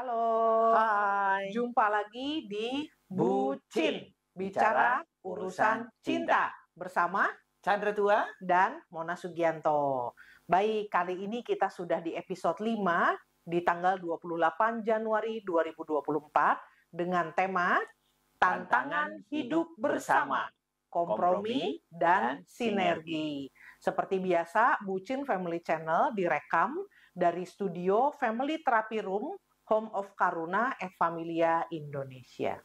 Halo, Hai, jumpa lagi di Bucin. Bicara Urusan Cinta bersama Chandra Tua. dan Mona Sugianto. Baik, kali ini kita sudah di episode 5 di tanggal 28 Januari 2024 dengan tema Tantangan Hidup Bersama, Kompromi dan Sinergi. Seperti biasa, Bucin Family Channel direkam dari studio Family Therapy Room Home of Karuna et Familia Indonesia.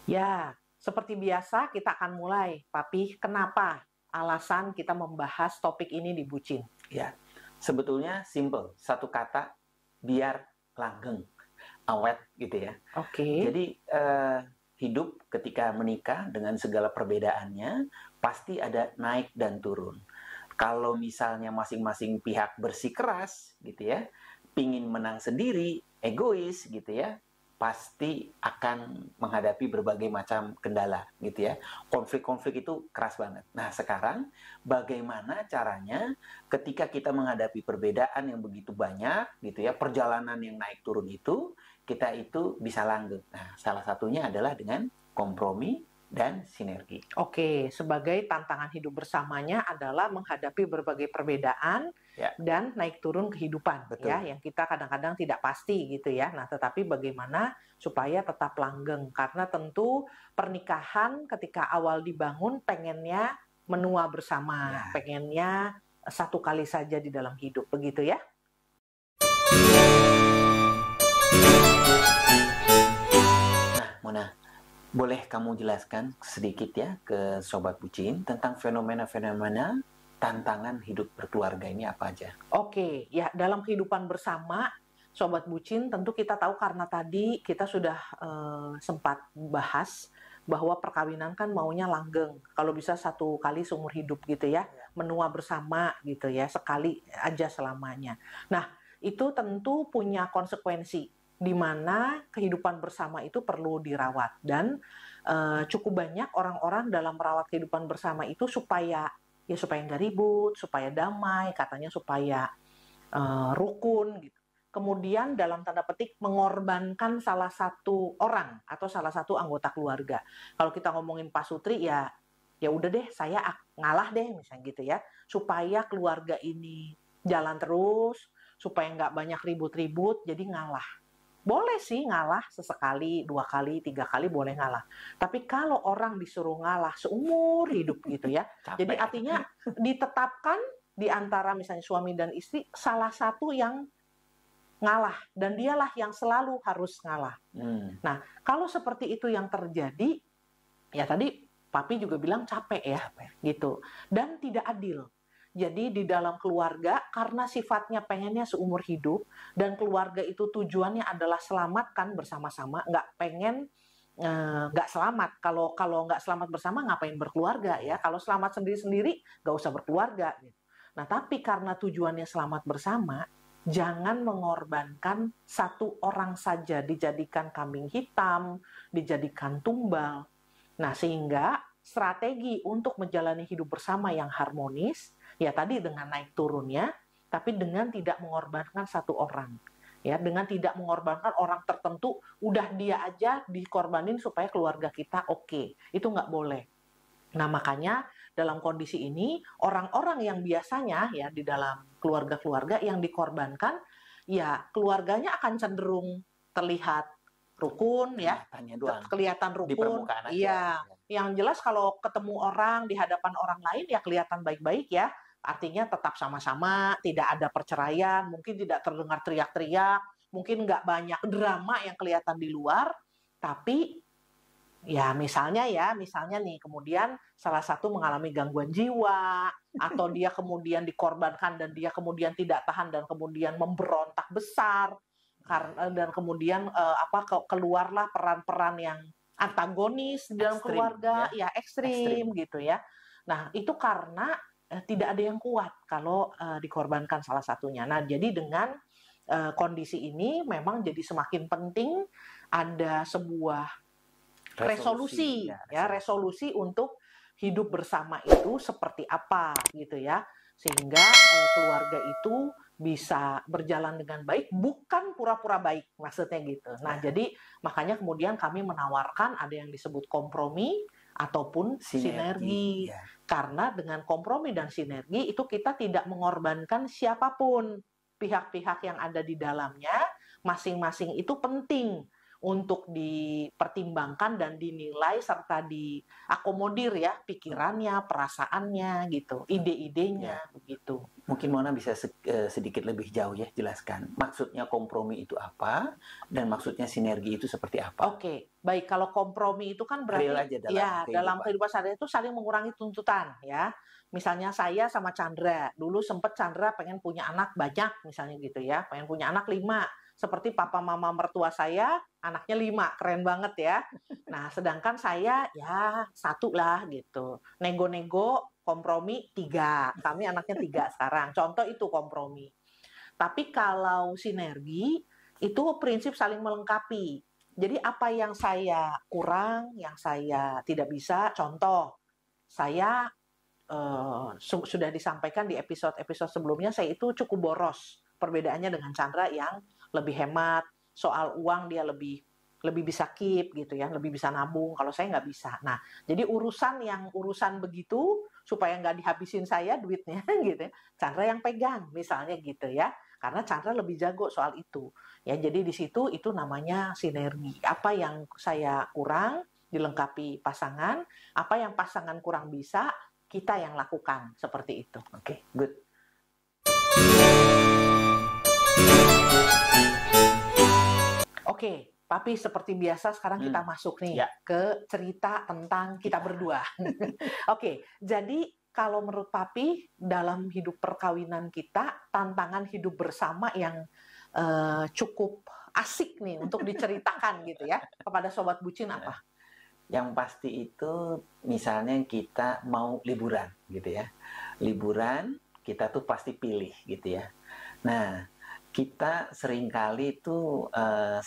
Ya, seperti biasa kita akan mulai. Papi, kenapa alasan kita membahas topik ini di Bucin? Ya, sebetulnya simple, satu kata, biar langgeng, awet gitu ya. Oke. Jadi hidup ketika menikah dengan segala perbedaannya pasti ada naik dan turun. Kalau misalnya masing-masing pihak bersikeras gitu ya, pingin menang sendiri, egois gitu ya, pasti akan menghadapi berbagai macam kendala gitu ya. Konflik-konflik itu keras banget. Nah, sekarang bagaimana caranya ketika kita menghadapi perbedaan yang begitu banyak gitu ya, perjalanan yang naik turun itu, kita itu bisa langgeng. Nah, salah satunya adalah dengan kompromi dan sinergi. Oke, sebagai tantangan hidup bersamanya adalah menghadapi berbagai perbedaan Ya. dan naik turun kehidupan, Betul. ya, yang kita kadang-kadang tidak pasti gitu ya. Nah, tetapi bagaimana supaya tetap langgeng? Karena tentu pernikahan ketika awal dibangun pengennya menua bersama, Ya. pengennya satu kali saja di dalam hidup, begitu ya? Nah, Mona, boleh kamu jelaskan sedikit ya ke Sobat Bucin tentang fenomena-fenomena tantangan hidup berkeluarga ini apa aja? Oke, ya dalam kehidupan bersama, Sobat Bucin, tentu kita tahu karena tadi kita sudah sempat bahas bahwa perkawinan kan maunya langgeng. Kalau bisa satu kali seumur hidup gitu ya, menua bersama gitu ya, sekali aja selamanya. Nah, itu tentu punya konsekuensi di mana kehidupan bersama itu perlu dirawat. Dan cukup banyak orang-orang dalam merawat kehidupan bersama itu supaya nggak ribut, supaya damai, katanya supaya rukun gitu. Kemudian dalam tanda petik mengorbankan salah satu orang atau salah satu anggota keluarga. Kalau kita ngomongin Pak Sutri ya udah deh saya ngalah deh misalnya gitu ya, supaya keluarga ini jalan terus, supaya nggak banyak ribut-ribut, jadi ngalah. Boleh sih ngalah sesekali, 2 kali, 3 kali boleh ngalah. Tapi kalau orang disuruh ngalah seumur hidup gitu ya, jadi Capek. artinya ditetapkan di antara misalnya suami dan istri salah satu yang ngalah dan dialah yang selalu harus ngalah. Nah, kalau seperti itu yang terjadi, ya tadi Papi juga bilang capek ya, gitu. Dan tidak adil. Jadi di dalam keluarga karena sifatnya pengennya seumur hidup dan keluarga itu tujuannya adalah selamat kan bersama-sama, nggak pengen nggak selamat. Kalau nggak selamat bersama ngapain berkeluarga ya? Kalau selamat sendiri-sendiri nggak usah berkeluarga. Gitu. Nah, tapi karena tujuannya selamat bersama, jangan mengorbankan satu orang saja, dijadikan kambing hitam, dijadikan tumbal. Nah, sehingga strategi untuk menjalani hidup bersama yang harmonis, ya tadi dengan naik turunnya, tapi dengan tidak mengorbankan satu orang. Ya, dengan tidak mengorbankan orang tertentu, udah dia aja dikorbanin supaya keluarga kita oke. Itu nggak boleh. Nah, makanya dalam kondisi ini, orang-orang yang biasanya ya di dalam keluarga-keluarga yang dikorbankan, ya keluarganya akan cenderung terlihat rukun ya, kelihatan rukun. Di permukaan aja. Iya, yang jelas kalau ketemu orang di hadapan orang lain ya kelihatan baik-baik ya. Artinya tetap sama-sama, tidak ada perceraian, mungkin tidak terdengar teriak-teriak, mungkin nggak banyak drama yang kelihatan di luar, tapi ya misalnya nih kemudian salah satu mengalami gangguan jiwa atau dia kemudian dikorbankan dan dia kemudian tidak tahan dan kemudian memberontak besar dan kemudian keluarlah peran-peran yang antagonis di dalam keluarga ya ekstrim gitu ya. Nah, itu karena tidak ada yang kuat kalau dikorbankan salah satunya. Nah, jadi dengan kondisi ini memang jadi semakin penting ada sebuah resolusi untuk hidup bersama itu seperti apa gitu ya. sehingga keluarga itu bisa berjalan dengan baik, bukan pura-pura baik, maksudnya gitu. Nah, jadi makanya kemudian kami menawarkan ada yang disebut kompromi ataupun sinergi. Ya. Karena dengan kompromi dan sinergi itu kita tidak mengorbankan siapapun. Pihak-pihak yang ada di dalamnya masing-masing itu penting untuk dipertimbangkan dan dinilai serta diakomodir ya, pikirannya, perasaannya gitu, ide-idenya begitu. Mungkin Mona bisa sedikit lebih jauh ya jelaskan maksudnya kompromi itu apa dan maksudnya sinergi itu seperti apa. Oke, baik. Kalau kompromi itu kan berarti dalam kehidupan sehari-hari itu saling mengurangi tuntutan ya. Misalnya saya sama Chandra, dulu sempet Chandra pengen punya anak banyak misalnya gitu ya, pengen punya anak 5. Seperti papa mama mertua saya, anaknya 5, keren banget ya. Nah, sedangkan saya ya 1 lah gitu. Nego-nego, kompromi 3. Kami anaknya 3 sekarang. Contoh itu kompromi. Tapi kalau sinergi, itu prinsip saling melengkapi. Jadi apa yang saya kurang, yang saya tidak bisa, contoh, saya sudah disampaikan di episode-episode sebelumnya, saya itu cukup boros. Perbedaannya dengan Chandra yang lebih hemat, soal uang dia lebih bisa keep gitu ya, lebih bisa nabung. Kalau saya nggak bisa. Nah, jadi urusan begitu supaya nggak dihabisin saya duitnya gitu ya, Chandra yang pegang misalnya gitu ya, karena Chandra lebih jago soal itu. Ya, jadi di situ itu namanya sinergi. Apa yang saya kurang dilengkapi pasangan, apa yang pasangan kurang bisa kita yang lakukan seperti itu. Oke, good. Oke, Papi, seperti biasa sekarang kita masuk nih ke cerita tentang kita berdua. Oke, jadi kalau menurut Papi dalam hidup perkawinan kita, tantangan hidup bersama yang cukup asik nih untuk diceritakan gitu ya kepada Sobat Bucin apa? Yang pasti itu misalnya kita mau liburan gitu ya. Liburan kita tuh pasti pilih gitu ya. Nah, kita seringkali itu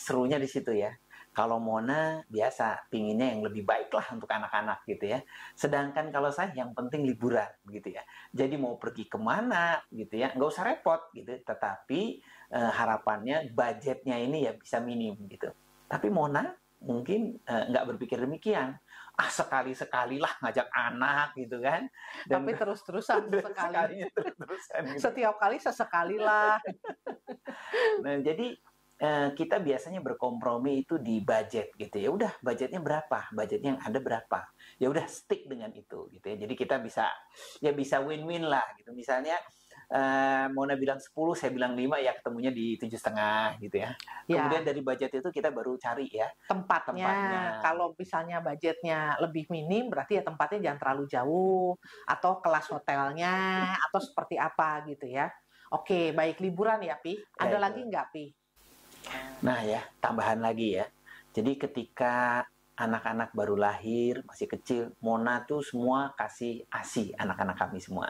serunya di situ ya. Kalau Mona biasa pinginnya yang lebih baik lah untuk anak-anak gitu ya. Sedangkan kalau saya yang penting liburan gitu ya. Jadi mau pergi kemana gitu ya, nggak usah repot gitu. Tetapi harapannya budgetnya ini ya bisa minim gitu. Tapi Mona mungkin nggak berpikir demikian. Sekali-sekalilah ngajak anak gitu kan. Dan tapi terus-terusan sekali. Terus-terusan gitu. Setiap kali sesekalilah. Nah, jadi kita biasanya berkompromi itu di budget gitu ya. Udah budgetnya berapa? Budgetnya yang ada berapa? Ya udah stick dengan itu gitu ya. Jadi kita bisa win-win lah gitu. Misalnya Mona bilang 10, saya bilang 5, ya ketemunya di 7,5 gitu ya. Kemudian dari budget itu kita baru cari ya tempatnya. Kalau misalnya budgetnya lebih minim, berarti ya tempatnya jangan terlalu jauh, atau kelas hotelnya, atau seperti apa gitu ya. Oke, baik, liburan ya, Pi. Ada lagi nggak, Pi? Nah ya, tambahan lagi ya. Jadi ketika anak-anak baru lahir, masih kecil, Mona tuh semua kasih ASI, anak-anak kami semua.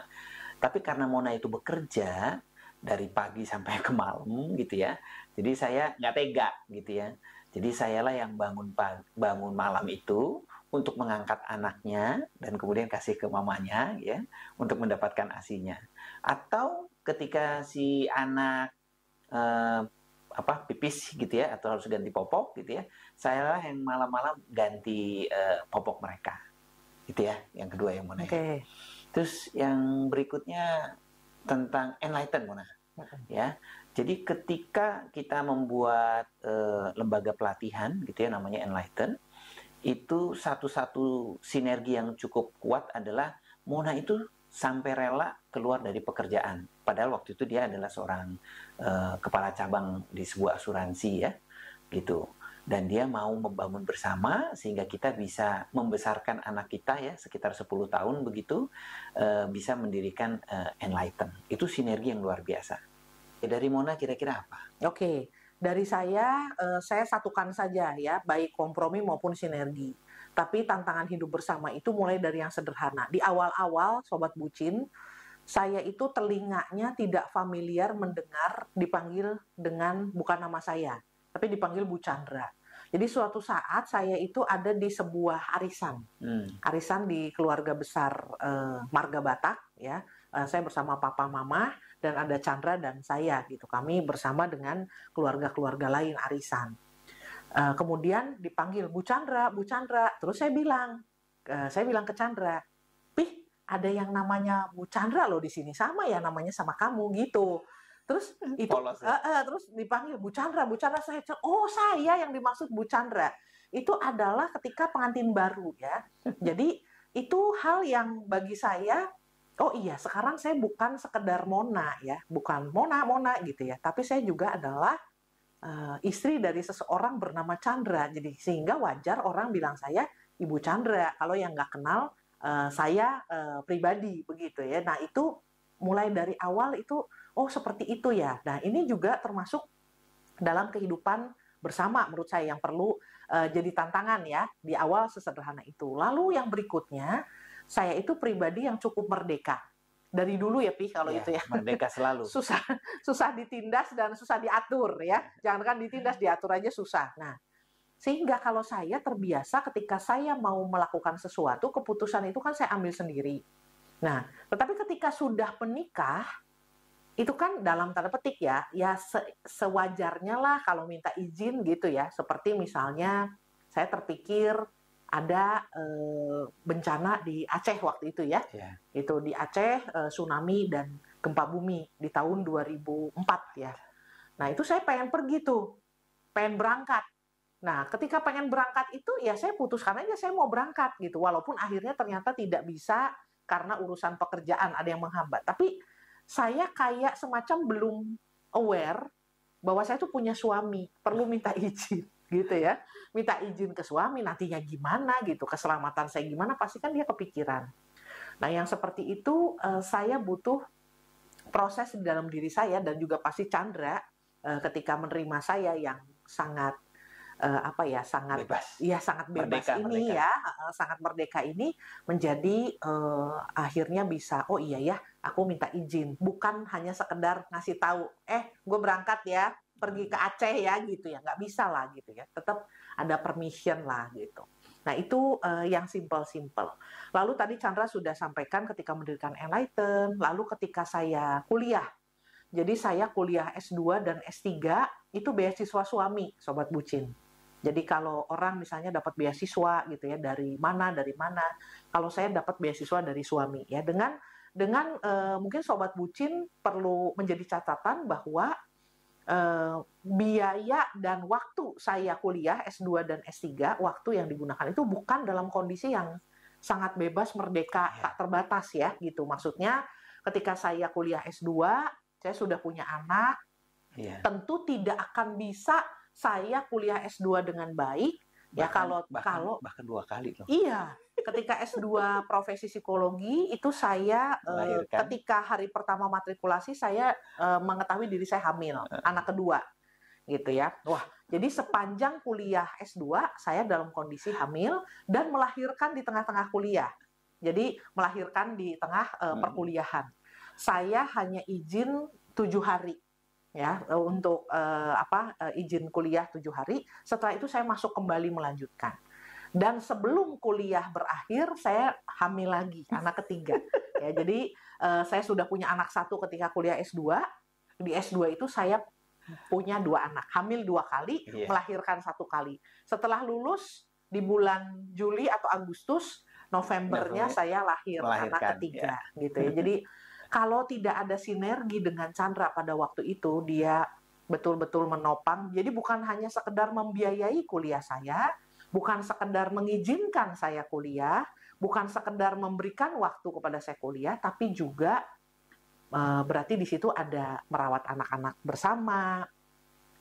Tapi karena Mona itu bekerja dari pagi sampai ke malam gitu ya, jadi saya nggak tega gitu ya. Jadi sayalah yang bangun malam itu untuk mengangkat anaknya dan kemudian kasih ke mamanya ya untuk mendapatkan ASI-nya. Atau ketika si anak pipis gitu ya atau harus ganti popok gitu ya, sayalah yang malam-malam ganti popok mereka. Itu ya, yang kedua yang Mona. Okay. Terus yang berikutnya tentang enlighten, Mona. Ya, jadi ketika kita membuat lembaga pelatihan gitu ya namanya enlighten, itu satu-satu sinergi yang cukup kuat adalah Mona itu sampai rela keluar dari pekerjaan. Padahal waktu itu dia adalah seorang kepala cabang di sebuah asuransi ya, gitu. Dan dia mau membangun bersama sehingga kita bisa membesarkan anak kita ya sekitar 10 tahun begitu bisa mendirikan Enlighten. Itu sinergi yang luar biasa. Dari Mona kira-kira apa? Oke, dari saya satukan saja ya, baik kompromi maupun sinergi. Tapi tantangan hidup bersama itu mulai dari yang sederhana. Di awal-awal, Sobat Bucin, saya itu telinganya tidak familiar mendengar dipanggil dengan bukan nama saya, tapi dipanggil Bu Chandra. Jadi suatu saat saya itu ada di sebuah arisan di keluarga besar Marga Batak ya, saya bersama papa mama dan ada Chandra dan saya gitu. Kami bersama dengan keluarga-keluarga lain arisan. Kemudian dipanggil Bu Chandra, Bu Chandra. Terus saya bilang ke Chandra, "Pih, ada yang namanya Bu Chandra loh di sini, sama ya namanya sama kamu," gitu. Terus itu terus dipanggil Bu Chandra, Bu Chandra. Oh, saya yang dimaksud Bu Chandra. Itu adalah ketika pengantin baru ya. Jadi itu hal yang bagi saya, oh iya, sekarang saya bukan sekedar Mona ya, bukan Mona gitu ya, tapi saya juga adalah istri dari seseorang bernama Chandra. Jadi sehingga wajar orang bilang saya Ibu Chandra kalau yang nggak kenal saya pribadi begitu ya. Nah itu mulai dari awal itu, oh seperti itu ya. Nah ini juga termasuk dalam kehidupan bersama menurut saya yang perlu jadi tantangan ya di awal sesederhana itu. Lalu yang berikutnya, saya itu pribadi yang cukup merdeka. Dari dulu ya Pi kalau itu ya. Merdeka selalu. susah ditindas dan susah diatur ya. Jangankan ditindas, diatur aja susah. Nah, sehingga kalau saya terbiasa ketika saya mau melakukan sesuatu, keputusan itu kan saya ambil sendiri. Nah, tetapi ketika sudah menikah, itu kan dalam tanda petik ya sewajarnya lah kalau minta izin gitu ya. Seperti misalnya saya terpikir ada bencana di Aceh waktu itu ya. Itu di Aceh tsunami dan gempa bumi di tahun 2004 ya. Nah itu saya pengen pergi tuh, pengen berangkat. Nah ketika pengen berangkat itu ya saya putuskan aja saya mau berangkat gitu. Walaupun akhirnya ternyata tidak bisa karena urusan pekerjaan ada yang menghambat. Tapi saya kayak semacam belum aware bahwa saya tuh punya suami, perlu minta izin gitu ya. Minta izin ke suami, nantinya gimana gitu, keselamatan saya gimana, pasti kan dia kepikiran. Nah yang seperti itu saya butuh proses di dalam diri saya dan juga pasti Chandra ketika menerima saya yang sangat sangat bebas. Ya sangat bebas merdeka, ini merdeka. Ya sangat merdeka ini menjadi akhirnya bisa oh iya ya aku minta izin, bukan hanya sekedar ngasih tahu gue berangkat ya pergi ke Aceh ya gitu ya, nggak bisa lah gitu ya, tetap ada permission lah gitu. Nah itu yang simple. Lalu tadi Chandra sudah sampaikan ketika mendirikan Enlighten, lalu ketika saya kuliah. Jadi saya kuliah S2 dan S3 itu beasiswa suami, Sobat Bucin. Jadi kalau orang misalnya dapat beasiswa gitu ya dari mana, kalau saya dapat beasiswa dari suami ya. Dengan mungkin Sobat Bucin perlu menjadi catatan bahwa biaya dan waktu saya kuliah S2 dan S3, waktu yang digunakan itu bukan dalam kondisi yang sangat bebas, merdeka, tak terbatas ya gitu. Maksudnya ketika saya kuliah S2, saya sudah punya anak, tentu tidak akan bisa saya kuliah S2 dengan baik bahkan 2 kali loh. Iya, ketika S2 profesi psikologi itu saya ketika hari pertama matrikulasi saya mengetahui diri saya hamil, anak kedua gitu ya. Wah, jadi sepanjang kuliah S2 saya dalam kondisi hamil dan melahirkan di tengah-tengah kuliah. Jadi melahirkan di tengah perkuliahan. Saya hanya izin 7 hari. Ya untuk izin kuliah 7 hari. Setelah itu saya masuk kembali melanjutkan. Dan sebelum kuliah berakhir saya hamil lagi anak ketiga. Ya, jadi saya sudah punya anak 1 ketika kuliah S2. Di S2 itu saya punya 2 anak, hamil 2 kali, melahirkan 1 kali. Setelah lulus di bulan Juli atau Agustus, Novembernya saya melahirkan anak ketiga gitu ya. Jadi kalau tidak ada sinergi dengan Chandra pada waktu itu, dia betul-betul menopang. Jadi bukan hanya sekedar membiayai kuliah saya, bukan sekedar mengizinkan saya kuliah, bukan sekedar memberikan waktu kepada saya kuliah, tapi juga berarti di situ ada merawat anak-anak bersama,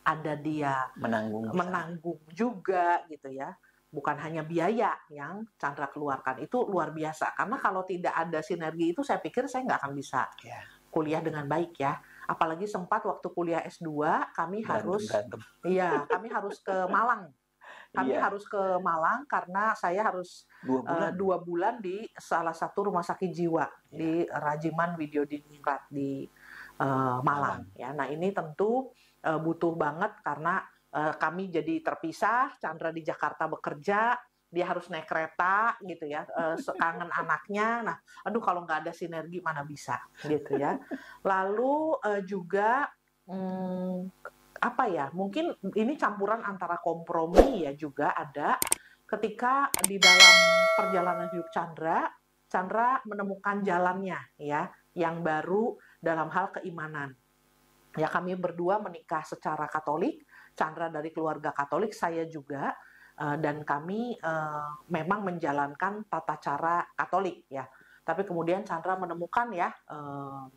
ada dia menanggung juga gitu ya. Bukan hanya biaya yang Chandra keluarkan, itu luar biasa. Karena kalau tidak ada sinergi itu saya pikir saya nggak akan bisa kuliah dengan baik ya. Apalagi sempat waktu kuliah S2 kami harus ke Malang. Kami harus ke Malang karena saya harus 2 bulan di salah satu rumah sakit jiwa di Rajiman Widyodiningrat di Malang. Ya, nah ini tentu butuh banget karena kami jadi terpisah, Chandra di Jakarta bekerja, dia harus naik kereta gitu ya, kangen anaknya. Nah, aduh kalau nggak ada sinergi mana bisa gitu ya. Lalu juga apa ya? Mungkin ini campuran antara kompromi ya juga ada ketika di dalam perjalanan hidup Chandra menemukan jalannya ya yang baru dalam hal keimanan. Ya kami berdua menikah secara Katolik, Chandra dari keluarga Katolik, saya juga, dan kami memang menjalankan tata cara Katolik ya. Tapi kemudian Chandra menemukan ya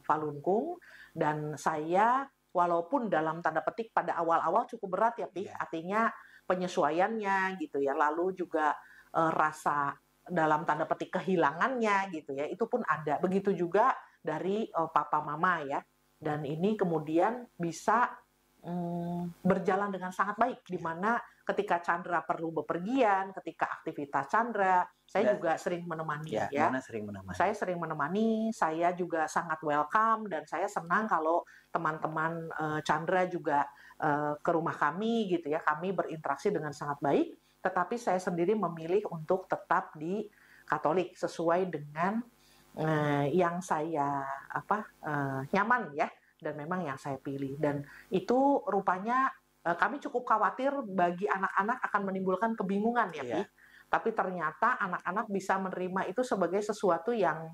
Falun Gong, dan saya walaupun dalam tanda petik pada awal-awal cukup berat ya Pi, artinya penyesuaiannya gitu ya, lalu juga rasa dalam tanda petik kehilangannya gitu ya, itu pun ada. Begitu juga dari papa mama ya. Dan ini kemudian bisa berjalan dengan sangat baik, di mana ketika Chandra perlu bepergian, ketika aktivitas Chandra, saya juga sering menemani ya. Saya sering menemani, saya juga sangat welcome, dan saya senang kalau teman-teman Chandra juga ke rumah kami gitu ya, kami berinteraksi dengan sangat baik, tetapi saya sendiri memilih untuk tetap di Katolik sesuai dengan yang saya nyaman ya, dan memang yang saya pilih. Dan itu rupanya kami cukup khawatir bagi anak-anak akan menimbulkan kebingungan ya Pi. Tapi ternyata anak-anak bisa menerima itu sebagai sesuatu yang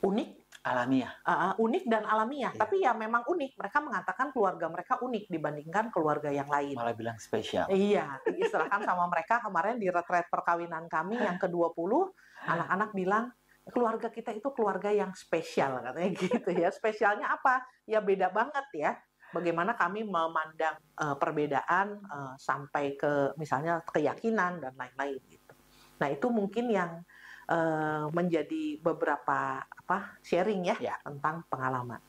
unik, alamiah, unik dan alamiah. Tapi ya memang unik. Mereka mengatakan keluarga mereka unik dibandingkan keluarga yang lain. Malah bilang spesial. Iya, diistilahkan sama mereka kemarin di retret perkawinan kami yang ke-20, anak-anak bilang keluarga kita itu keluarga yang spesial katanya gitu ya. Spesialnya apa? Ya beda banget ya. Bagaimana kami memandang perbedaan sampai ke misalnya keyakinan dan lain-lain gitu. Nah, itu mungkin yang menjadi beberapa sharing ya tentang pengalaman.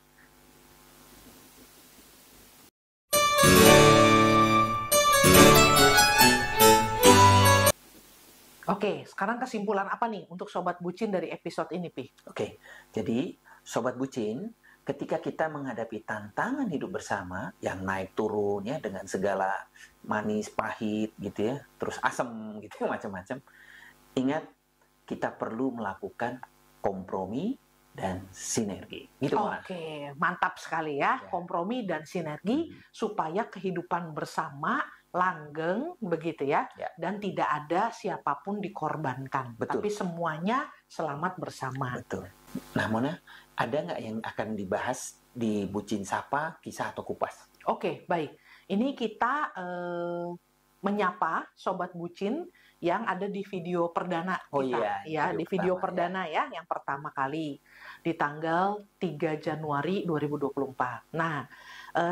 Oke, sekarang kesimpulan apa nih untuk Sobat Bucin dari episode ini, Pi? Oke, jadi Sobat Bucin, ketika kita menghadapi tantangan hidup bersama, yang naik turun ya, dengan segala manis, pahit gitu ya, terus asem gitu, macam-macam, ingat, kita perlu melakukan kompromi dan sinergi. Gitu, Oke, mantap sekali ya, kompromi dan sinergi, supaya kehidupan bersama langgeng begitu ya, dan tidak ada siapapun dikorbankan. Betul. Tapi semuanya selamat bersama. Betul. Nah, Mona, ada nggak yang akan dibahas di Bucin Sapa, Kisah atau Kupas? Oke, baik. Ini kita menyapa Sobat Bucin yang ada di video perdana kita. Di video perdana ya, yang pertama kali di tanggal 3 Januari 2024. Nah,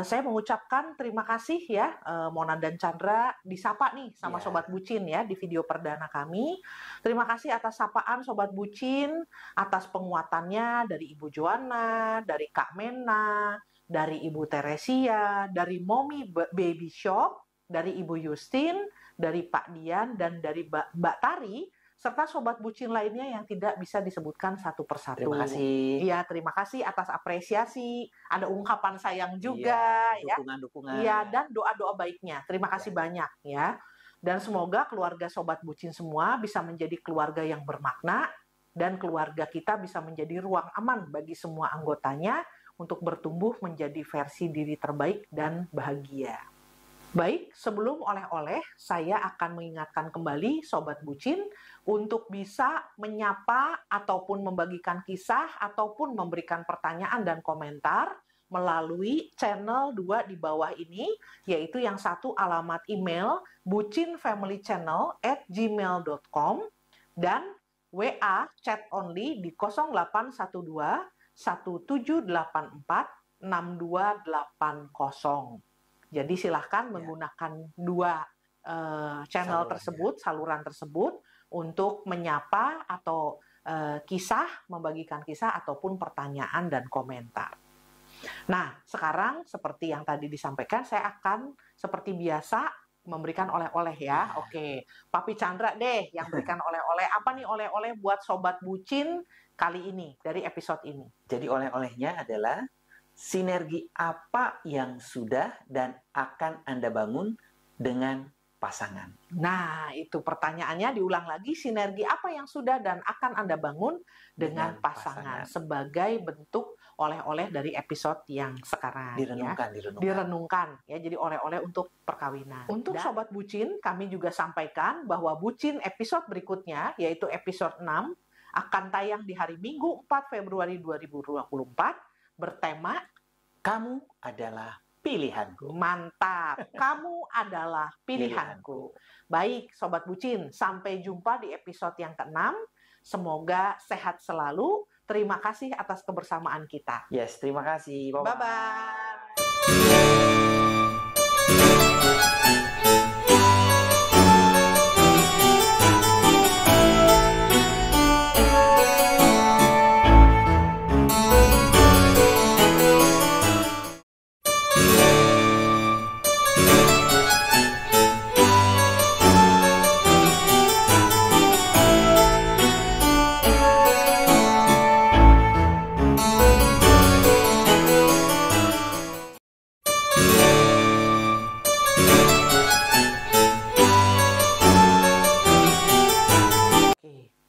saya mengucapkan terima kasih ya, Mona dan Chandra disapa nih sama Sobat Bucin ya di video perdana kami. Terima kasih atas sapaan Sobat Bucin, atas penguatannya dari Ibu Joanna, dari Kak Mena, dari Ibu Teresia, dari Mommy Baby Shop, dari Ibu Justin, dari Pak Dian, dan dari Mbak Tari, serta Sobat Bucin lainnya yang tidak bisa disebutkan satu persatu. Terima kasih. Iya, terima kasih atas apresiasi. Ada ungkapan sayang juga, dukungan-dukungan. Iya, dan doa-doa baiknya. Terima kasih banyak ya. Dan semoga keluarga Sobat Bucin semua bisa menjadi keluarga yang bermakna, dan keluarga kita bisa menjadi ruang aman bagi semua anggotanya untuk bertumbuh menjadi versi diri terbaik dan bahagia. Baik, sebelum oleh-oleh, saya akan mengingatkan kembali Sobat Bucin untuk bisa menyapa ataupun membagikan kisah ataupun memberikan pertanyaan dan komentar melalui channel 2 di bawah ini, yaitu yang satu alamat email bucinfamilychannel@gmail.com dan WA chat only di 0812 1784 6280. Jadi silahkan menggunakan dua channel tersebut, saluran tersebut, untuk menyapa atau membagikan kisah ataupun pertanyaan dan komentar. Nah, sekarang seperti yang tadi disampaikan, saya akan seperti biasa memberikan oleh-oleh ya. Oke, Papi Chandra deh yang berikan oleh-oleh. Apa nih oleh-oleh buat Sobat Bucin kali ini dari episode ini? Jadi oleh-olehnya adalah sinergi apa yang sudah dan akan Anda bangun dengan pasangan. Nah, itu pertanyaannya diulang lagi, sinergi apa yang sudah dan akan Anda bangun dengan pasangan sebagai bentuk oleh-oleh dari episode yang sekarang. Direnungkan ya. Jadi oleh-oleh untuk perkawinan. Untuk Sobat Bucin, kami juga sampaikan bahwa Bucin episode berikutnya, yaitu episode 6, akan tayang di hari Minggu 4 Februari 2024, bertema Kamu adalah pilihanku. Mantap, kamu adalah pilihanku. Baik, Sobat Bucin, sampai jumpa di episode yang ke-6. Semoga sehat selalu. Terima kasih atas kebersamaan kita. Yes, terima kasih. Bye-bye. Bye-bye.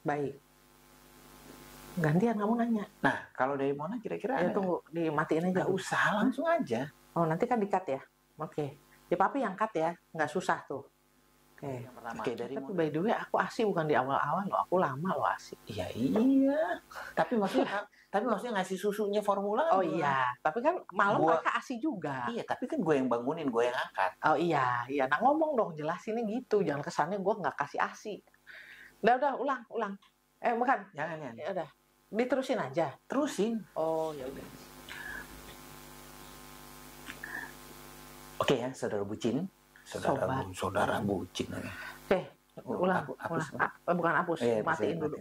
Baik. Gantian kamu nanya. Nah, kalau dari Mona kira-kira Ya tunggu, dimatiin aja. Nggak usah, langsung aja. Oh, nanti kan di-cut ya? Oke. Ya Papi yang cut ya, nggak susah tuh. Oke. Oke, dari Tapi by the way, aku ASI bukan di awal-awal loh. Aku lama loh ASI. Iya. Tapi maksudnya ngasih susunya formula. Oh iya. Tapi kan malam mereka ASI juga. Iya, tapi kan gue yang bangunin, gue yang angkat. Oh iya. Nah ngomong dong, jelasinnya gitu. Jangan kesannya gue nggak kasih ASI. Udah, ulang. Bukan. Jangan. Ya udah. Diterusin aja. Terusin. Oh, ya udah. Oke ya, saudara bucin. Saudara bucin. Oke, ulang. Bukan hapus, matiin dulu.